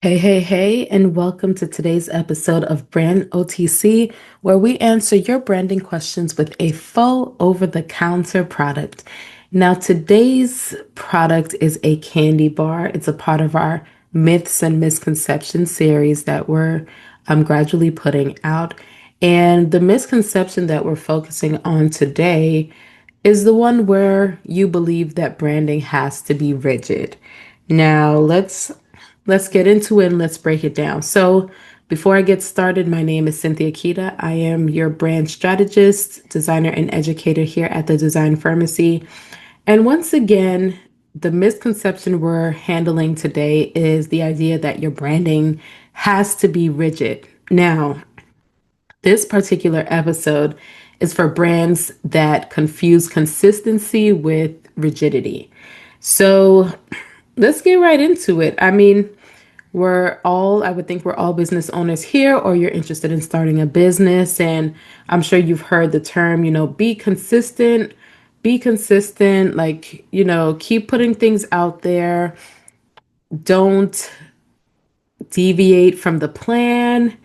Hey, hey, hey, and welcome to today's episode of Brand OTC, where we answer your branding questions with a full over-the-counter product. Now, today's product is a candy bar. It's a part of our Myths and Misconceptions series that we're gradually putting out. And the misconception that we're focusing on today is the one where you believe that branding has to be rigid. Now, let's get into it and let's break it down. So, before I get started, my name is Cynthia Kita. I am your brand strategist, designer, and educator here at the Design Firmacy. And once again, the misconception we're handling today is the idea that your branding has to be rigid. Now, this particular episode is for brands that confuse consistency with rigidity. So, let's get right into it. I would think we're all business owners here, or you're interested in starting a business. And I'm sure you've heard the term, be consistent, keep putting things out there. Don't deviate from the plan.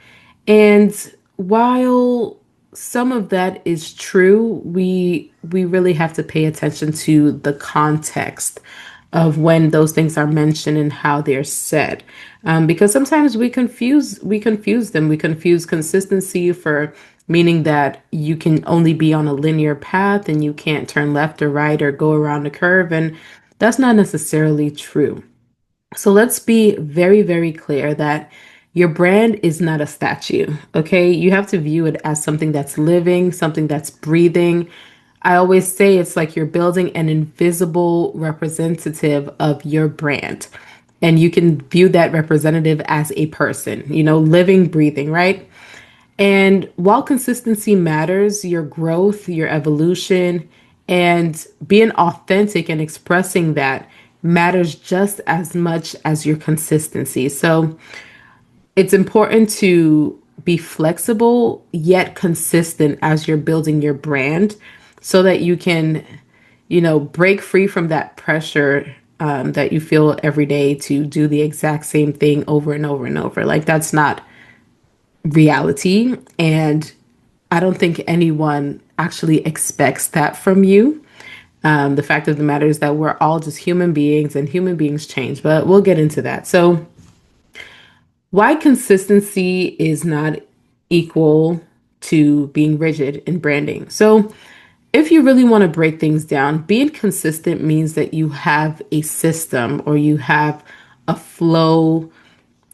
And while some of that is true, we really have to pay attention to the context of when those things are mentioned and how they're said, because sometimes we confuse them. We confuse consistency for meaning that you can only be on a linear path and you can't turn left or right or go around a curve, and that's not necessarily true. So let's be very, very clear that your brand is not a statue, okay? You have to view it as something that's living, something that's breathing. I always say it's like you're building an invisible representative of your brand. And you can view that representative as a person, living, breathing, right? And while consistency matters, your growth, your evolution, and being authentic and expressing that matters just as much as your consistency. So it's important to be flexible yet consistent as you're building your brand so that you can, break free from that pressure that you feel every day to do the exact same thing over and over and over. Like, that's not reality. And I don't think anyone actually expects that from you. The fact of the matter is that we're all just human beings and human beings change, but we'll get into that. So, why consistency is not equal to being rigid in branding. So, if you really want to break things down, being consistent means that you have a system or you have a flow,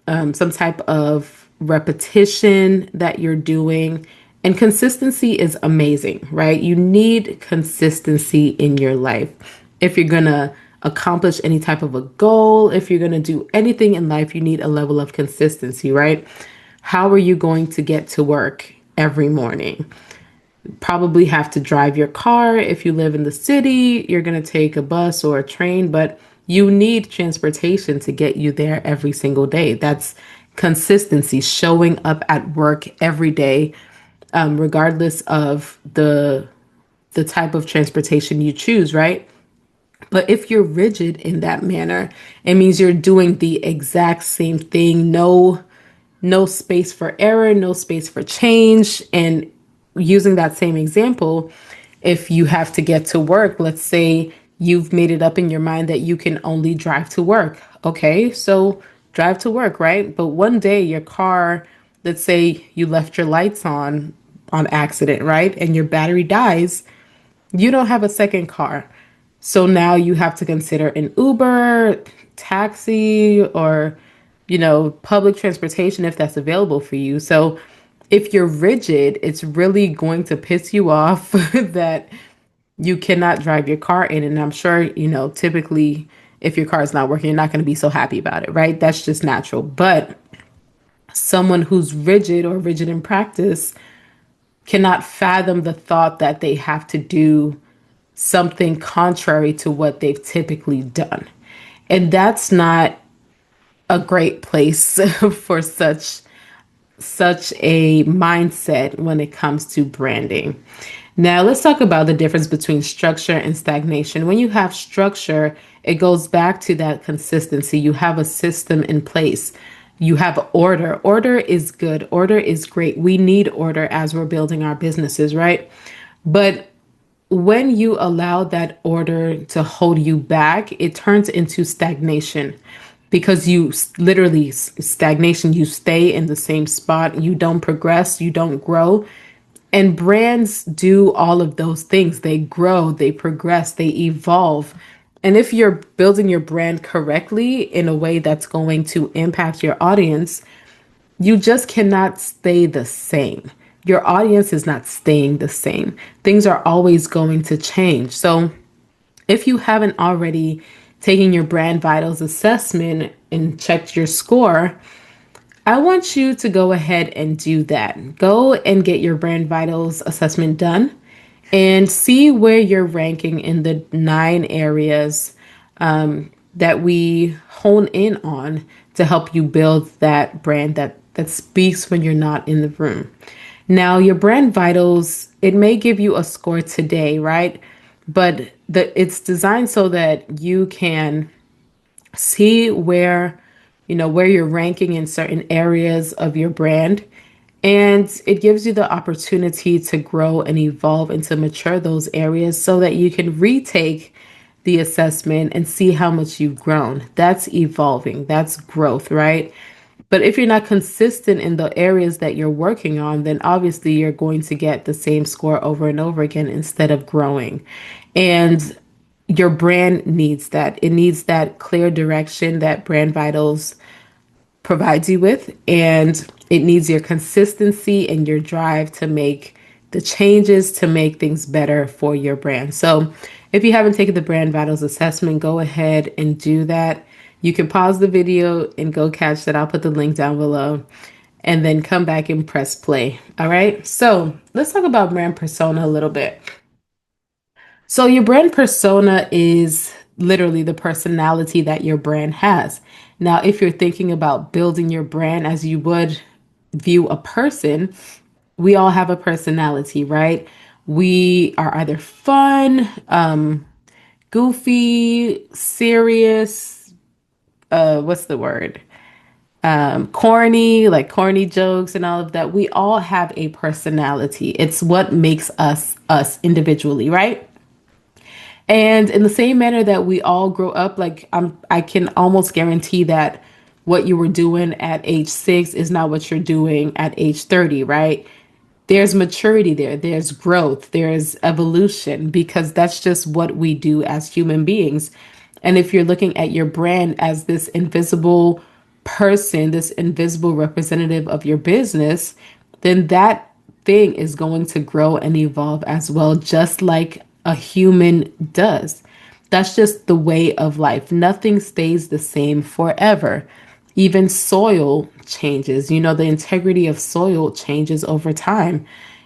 some type of repetition that you're doing. And consistency is amazing, right? You need consistency in your life. If you're going to accomplish any type of a goal, if you're going to do anything in life, you need a level of consistency, right? How are you going to get to work every morning? Probably have to drive your car. If you live in the city, you're going to take a bus or a train, but you need transportation to get you there every single day. That's consistency, showing up at work every day, regardless of the type of transportation you choose, right? But if you're rigid in that manner, it means you're doing the exact same thing. No space for error, no space for change. And using that same example, if you have to get to work, let's say you've made it up in your mind that you can only drive to work. Okay, so drive to work, right? But one day your car, let's say you left your lights on accident, right? And your battery dies. You don't have a second car. So now you have to consider an Uber, taxi, or, public transportation if that's available for you. So if you're rigid, it's really going to piss you off that you cannot drive your car in. And I'm sure, typically if your car is not working, you're not going to be so happy about it, right? That's just natural. But someone who's rigid or rigid in practice cannot fathom the thought that they have to do something contrary to what they've typically done. And that's not a great place for such a mindset when it comes to branding. Now, let's talk about the difference between structure and stagnation. When you have structure, it goes back to that consistency. You have a system in place. You have order. Order is good. Order is great. We need order as we're building our businesses, right? But when you allow that order to hold you back, it turns into stagnation because literally stagnation, you stay in the same spot, you don't progress, you don't grow. And brands do all of those things. They grow, they progress, they evolve. And if you're building your brand correctly in a way that's going to impact your audience, you just cannot stay the same. Your audience is not staying the same. Things are always going to change. So if you haven't already taken your brand vitals assessment and checked your score, I want you to go ahead and do that. Go and get your brand vitals assessment done and see where you're ranking in the 9 areas that we hone in on to help you build that brand that speaks when you're not in the room. Now, your brand vitals, it may give you a score today, right? But it's designed so that you can see where you're ranking in certain areas of your brand, and it gives you the opportunity to grow and evolve and to mature those areas so that you can retake the assessment and see how much you've grown. That's evolving, that's growth, right? But if you're not consistent in the areas that you're working on, then obviously you're going to get the same score over and over again instead of growing. And your brand needs that. It needs that clear direction that Brand Vitals provides you with, and it needs your consistency and your drive to make the changes to make things better for your brand. So if you haven't taken the Brand Vitals assessment, go ahead and do that. You can pause the video and go catch that. I'll put the link down below and then come back and press play. All right. So let's talk about brand persona a little bit. So your brand persona is literally the personality that your brand has. Now, if you're thinking about building your brand as you would view a person, we all have a personality, right? We are either fun, goofy, serious, what's the word? Corny, like corny jokes and all of that. We all have a personality. It's what makes us us individually, right? And in the same manner that we all grow up, like I can almost guarantee that what you were doing at age 6 is not what you're doing at age 30, right? There's maturity there, there's growth, there's evolution, because that's just what we do as human beings. And if you're looking at your brand as this invisible person, this invisible representative of your business, then that thing is going to grow and evolve as well, just like a human does. That's just the way of life. Nothing stays the same forever. Even soil changes. The integrity of soil changes over time.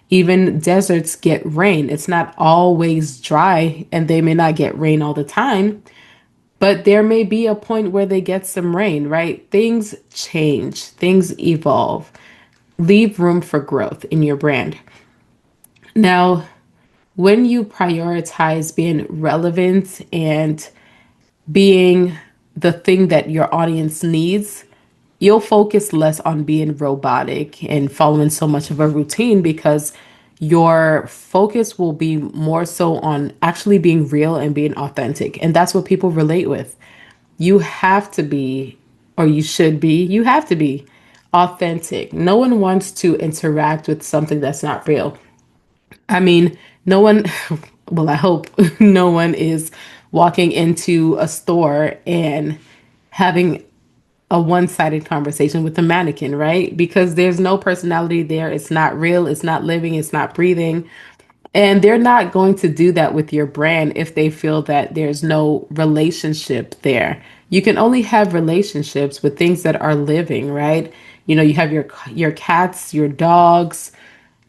Even deserts get rain. It's not always dry, and they may not get rain all the time, but there may be a point where they get some rain, right? Things change, things evolve. Leave room for growth in your brand. Now, when you prioritize being relevant and being the thing that your audience needs, you'll focus less on being robotic and following so much of a routine, because your focus will be more so on actually being real and being authentic. And that's what people relate with. You have to be, or you have to be authentic. No one wants to interact with something that's not real. I mean, no one, well, I hope no one is walking into a store and having a one-sided conversation with a mannequin, right? Because there's no personality there. It's not real. It's not living. It's not breathing. And they're not going to do that with your brand if they feel that there's no relationship there. You can only have relationships with things that are living, right? You have your cats, your dogs,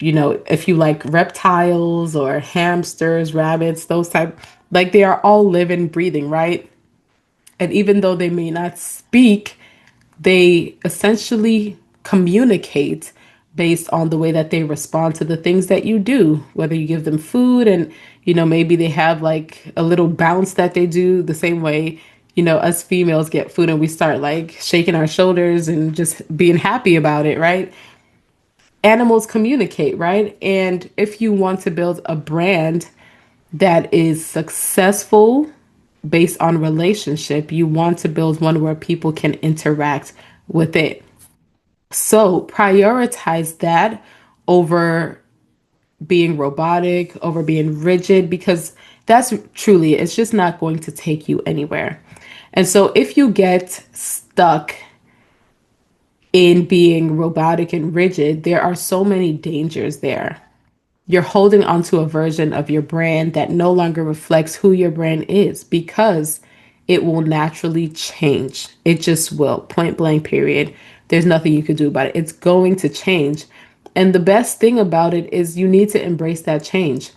if you like reptiles or hamsters, rabbits, those type, like they are all living, breathing, right? And even though they may not speak, they essentially communicate based on the way that they respond to the things that you do, whether you give them food and, maybe they have like a little bounce that they do the same way us females get food and we start like shaking our shoulders and just being happy about it, right? Animals communicate, right? And if you want to build a brand that is successful based on relationship, you want to build one where people can interact with it. So prioritize that over being robotic, over being rigid, because that's truly, it's just not going to take you anywhere. And so if you get stuck in being robotic and rigid, there are so many dangers there. You're holding onto a version of your brand that no longer reflects who your brand is because it will naturally change. It just will, point blank, period. There's nothing you could do about it. It's going to change. And the best thing about it is you need to embrace that change.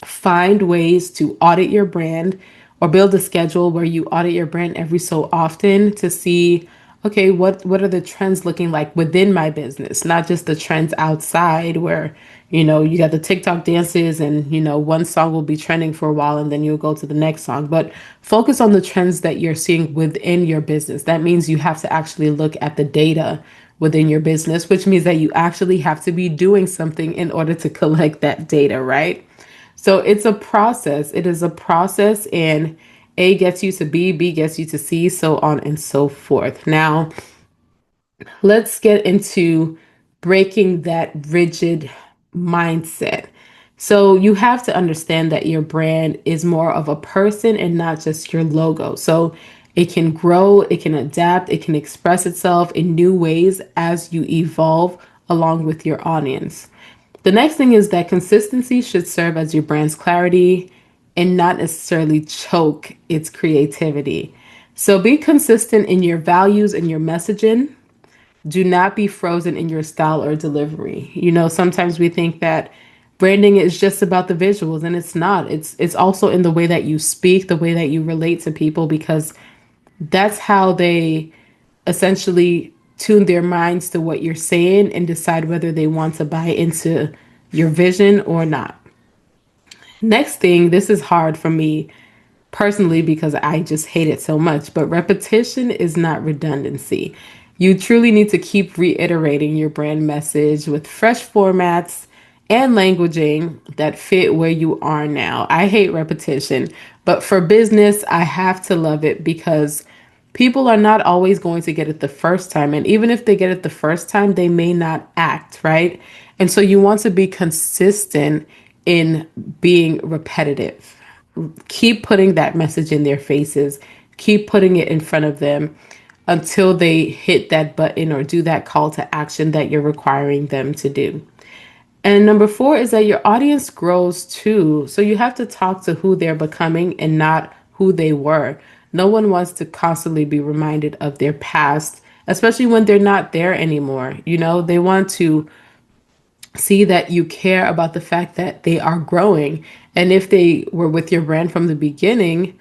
Find ways to audit your brand or build a schedule where you audit your brand every so often to see, okay, what are the trends looking like within my business, not just the trends outside where you got the TikTok dances and one song will be trending for a while and then you'll go to the next song, but focus on the trends that you're seeing within your business. That means you have to actually look at the data within your business, which means that you actually have to be doing something in order to collect that data, right? So it's a process. It is a process, and A gets you to B, B gets you to C, so on and so forth. Now, let's get into breaking that rigid mindset. So you have to understand that your brand is more of a person and not just your logo. So it can grow, it can adapt, it can express itself in new ways as you evolve along with your audience. The next thing is that consistency should serve as your brand's clarity and not necessarily choke its creativity. So be consistent in your values and your messaging. Do not be frozen in your style or delivery. Sometimes we think that branding is just about the visuals, and it's not. It's also in the way that you speak, the way that you relate to people, because that's how they essentially tune their minds to what you're saying and decide whether they want to buy into your vision or not. Next thing, this is hard for me personally because I just hate it so much, but repetition is not redundancy. You truly need to keep reiterating your brand message with fresh formats and languaging that fit where you are now. I hate repetition, but for business, I have to love it because people are not always going to get it the first time. And even if they get it the first time, they may not act, right? And so you want to be consistent in being repetitive. Keep putting that message in their faces, keep putting it in front of them until they hit that button or do that call to action that you're requiring them to do. And number four is that your audience grows too. So you have to talk to who they're becoming and not who they were. No one wants to constantly be reminded of their past, especially when they're not there anymore. They want to see that you care about the fact that they are growing. And if they were with your brand from the beginning,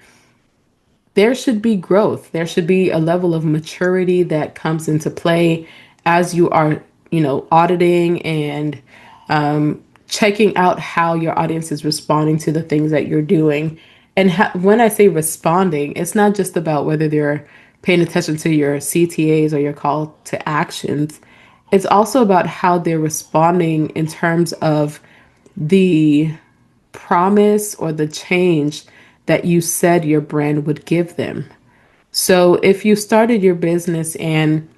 there should be growth. There should be a level of maturity that comes into play as you are, auditing and checking out how your audience is responding to the things that you're doing. And when I say responding, it's not just about whether they're paying attention to your CTAs or your call to actions. It's also about how they're responding in terms of the promise or the change that you said your brand would give them. So if you started your business and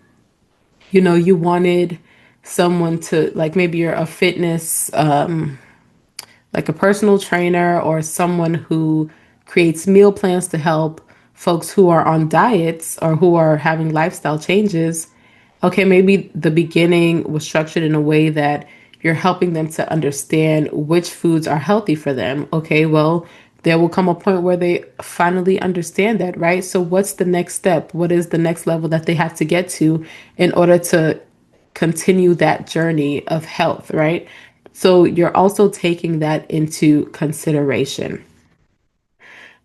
you wanted someone to, like, maybe you're a fitness like a personal trainer or someone who creates meal plans to help folks who are on diets or who are having lifestyle changes. Okay, maybe the beginning was structured in a way that you're helping them to understand which foods are healthy for them. Okay, well, there will come a point where they finally understand that, right? So what's the next step? What is the next level that they have to get to in order to continue that journey of health, right? So you're also taking that into consideration.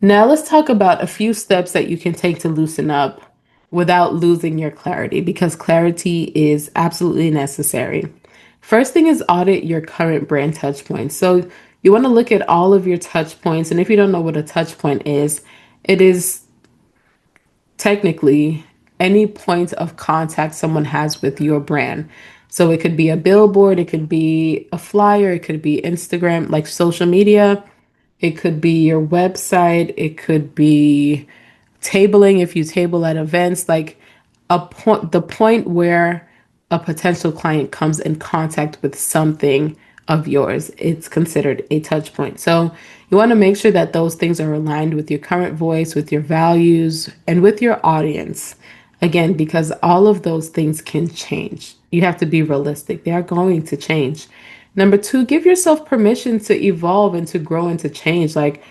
Now let's talk about a few steps that you can take to loosen up without losing your clarity, because clarity is absolutely necessary. First thing is audit your current brand touch points. So you want to look at all of your touch points. And if you don't know what a touch point is, it is technically any point of contact someone has with your brand. So it could be a billboard, it could be a flyer, it could be Instagram, like social media, it could be your website, it could be tabling if you table at events, like the point where a potential client comes in contact with something of yours, it's considered a touch point. So you want to make sure that those things are aligned with your current voice, with your values, and with your audience. Again, because all of those things can change. You have to be realistic. They are going to change. Number two, give yourself permission to evolve and to grow and to change. Like,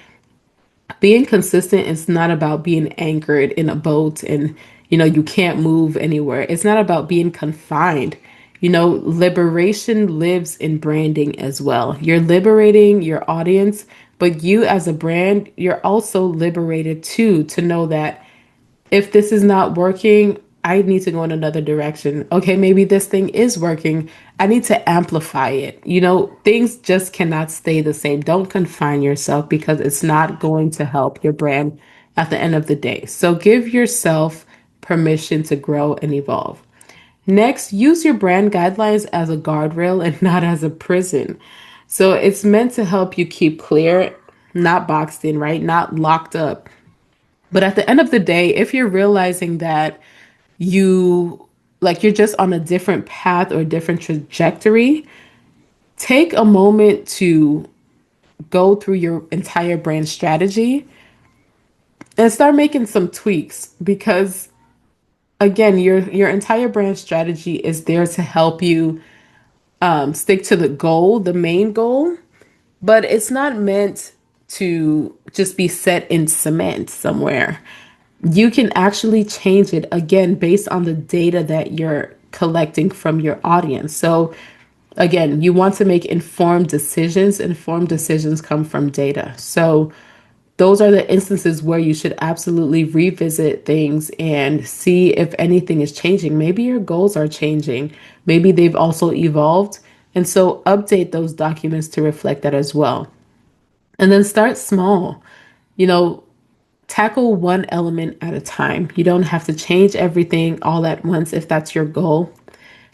being consistent is not about being anchored in a boat and you can't move anywhere. It's not about being confined. Liberation lives in branding as well. You're liberating your audience, but you as a brand, you're also liberated too, to know that if this is not working, I need to go in another direction. Okay, maybe this thing is working. I need to amplify it. Things just cannot stay the same. Don't confine yourself, because it's not going to help your brand at the end of the day. So give yourself permission to grow and evolve. Next, use your brand guidelines as a guardrail and not as a prison. So it's meant to help you keep clear, not boxed in, right? Not locked up. But at the end of the day, if you're realizing that you you're just on a different path or a different trajectory, take a moment to go through your entire brand strategy and start making some tweaks, because again, your entire brand strategy is there to help you stick to the goal, the main goal, but it's not meant to just be set in cement somewhere. You can actually change it, again, based on the data that you're collecting from your audience. So again, you want to make informed decisions. Informed decisions come from data. So those are the instances where you should absolutely revisit things and see if anything is changing. Maybe your goals are changing. Maybe they've also evolved. And so update those documents to reflect that as well. And then start small. You know, Tackle one element at a time. You don't have to change everything all at once if that's your goal.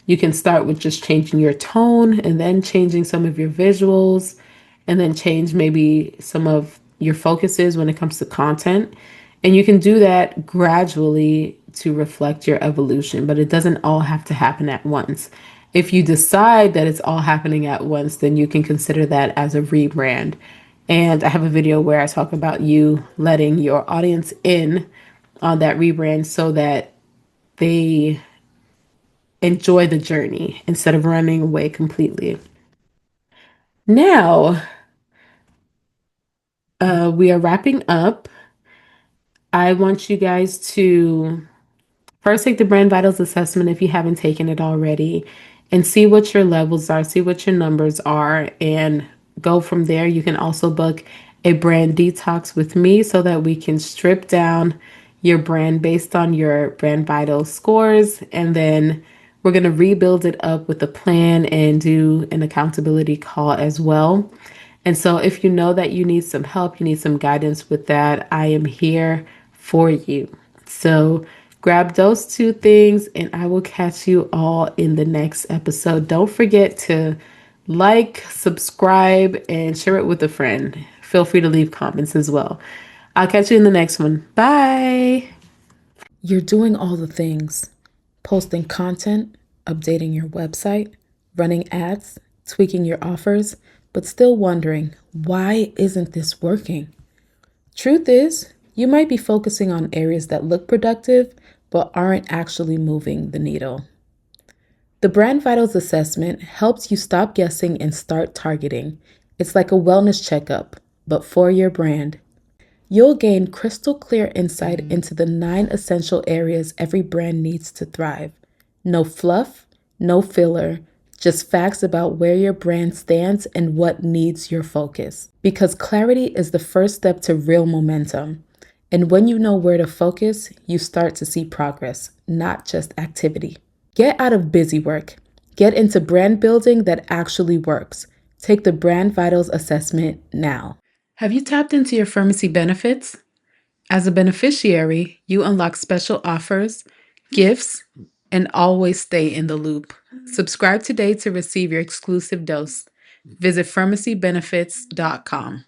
You can start with just changing your tone, and then changing some of your visuals, and then change maybe some of your focuses when it comes to content. And you can do that gradually to reflect your evolution, but it doesn't all have to happen at once. If you decide that it's all happening at once, then you can consider that as a rebrand. And I have a video where I talk about you letting your audience in on that rebrand so that they enjoy the journey instead of running away completely. Now, we are wrapping up. I want you guys to first take the Brand Vitals assessment if you haven't taken it already, and see what your levels are, see what your numbers are, and go from there. You can also book a brand detox with me so that we can strip down your brand based on your Brand Vital scores, and then we're going to rebuild it up with a plan and do an accountability call as well. And so if you know that you need some help, you need some guidance with that, I am here for you. So grab those two things, and I will catch you all in the next episode. Don't forget to like, subscribe, and share it with a friend. Feel free to leave comments as well. I'll catch you in the next one. Bye. You're doing all the things: posting content, updating your website, running ads, tweaking your offers, but still wondering, why isn't this working? Truth is, you might be focusing on areas that look productive, but aren't actually moving the needle. The Brand Vitals assessment helps you stop guessing and start targeting. It's like a wellness checkup, but for your brand. You'll gain crystal clear insight into the 9 essential areas every brand needs to thrive. No fluff, no filler, just facts about where your brand stands and what needs your focus. Because clarity is the first step to real momentum. And when you know where to focus, you start to see progress, not just activity. Get out of busy work. Get into brand building that actually works. Take the Brand Vitals assessment now. Have you tapped into your Firmacy benefits? As a beneficiary, you unlock special offers, gifts, and always stay in the loop. Subscribe today to receive your exclusive dose. Visit firmacybenefits.com.